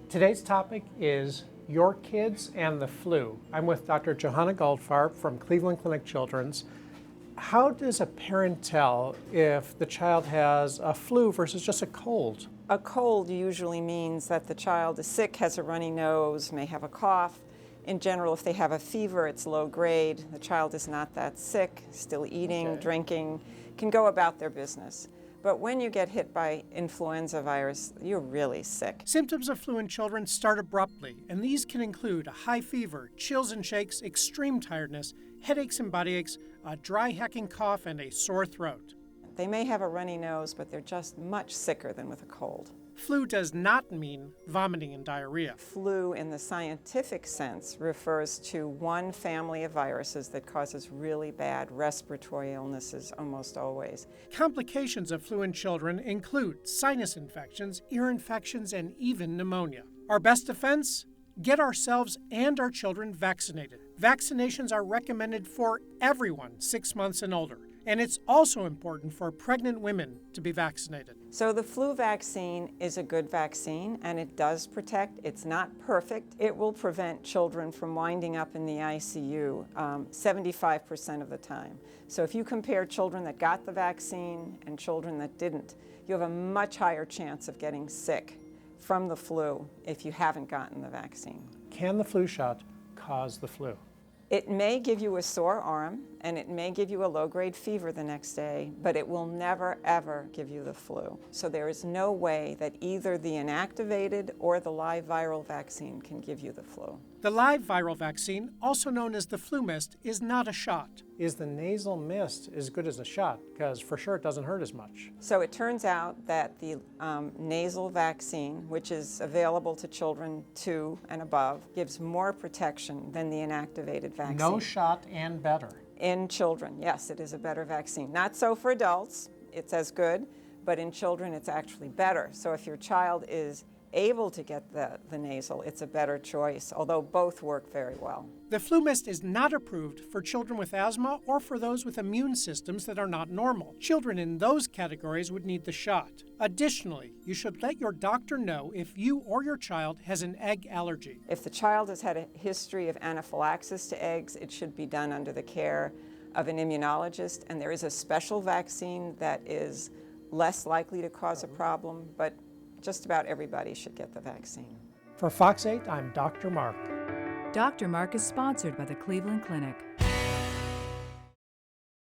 Today's topic is your kids and the flu. I'm with Dr. Johanna Goldfarb from Cleveland Clinic Children's. How does a parent tell if the child has a flu versus just a cold? A cold usually means that the child is sick, has a runny nose, may have a cough. In general, if they have a fever, it's low grade. The child is not that sick, still eating, drinking, can go about their business. But when you get hit by influenza virus, you're really sick. Symptoms of flu in children start abruptly, and these can include a high fever, chills and shakes, extreme tiredness, headaches and body aches, a dry hacking cough, and a sore throat. They may have a runny nose, but they're just much sicker than with a cold. Flu does not mean vomiting and diarrhea. Flu, in the scientific sense, refers to one family of viruses that causes really bad respiratory illnesses almost always. Complications of flu in children include sinus infections, ear infections, and even pneumonia. Our best defense? Get ourselves and our children vaccinated. Vaccinations are recommended for everyone 6 months and older. And it's also important for pregnant women to be vaccinated. So the flu vaccine is a good vaccine, and it does protect. It's not perfect. It will prevent children from winding up in the ICU 75% of the time. So if you compare children that got the vaccine and children that didn't, you have a much higher chance of getting sick from the flu if you haven't gotten the vaccine. Can the flu shot cause the flu? It may give you a sore arm, and it may give you a low-grade fever the next day, but it will never, ever give you the flu. So there is no way that either the inactivated or the live viral vaccine can give you the flu. The live viral vaccine, also known as the FluMist, is not a shot. Is the nasal mist as good as a shot? Because for sure it doesn't hurt as much. So it turns out that the nasal vaccine, which is available to children 2 and above, gives more protection than the inactivated vaccine. No shot and better. In children, yes, it is a better vaccine. Not so for adults, it's as good, but in children it's actually better. So if your child is able to get the nasal, it's a better choice, although both work very well. The FluMist is not approved for children with asthma or for those with immune systems that are not normal. Children in those categories would need the shot. Additionally, you should let your doctor know if you or your child has an egg allergy. If the child has had a history of anaphylaxis to eggs, it should be done under the care of an immunologist, and there is a special vaccine that is less likely to cause a problem, but just about everybody should get the vaccine. For Fox 8, I'm Dr. Marc. Dr. Marc is sponsored by the Cleveland Clinic.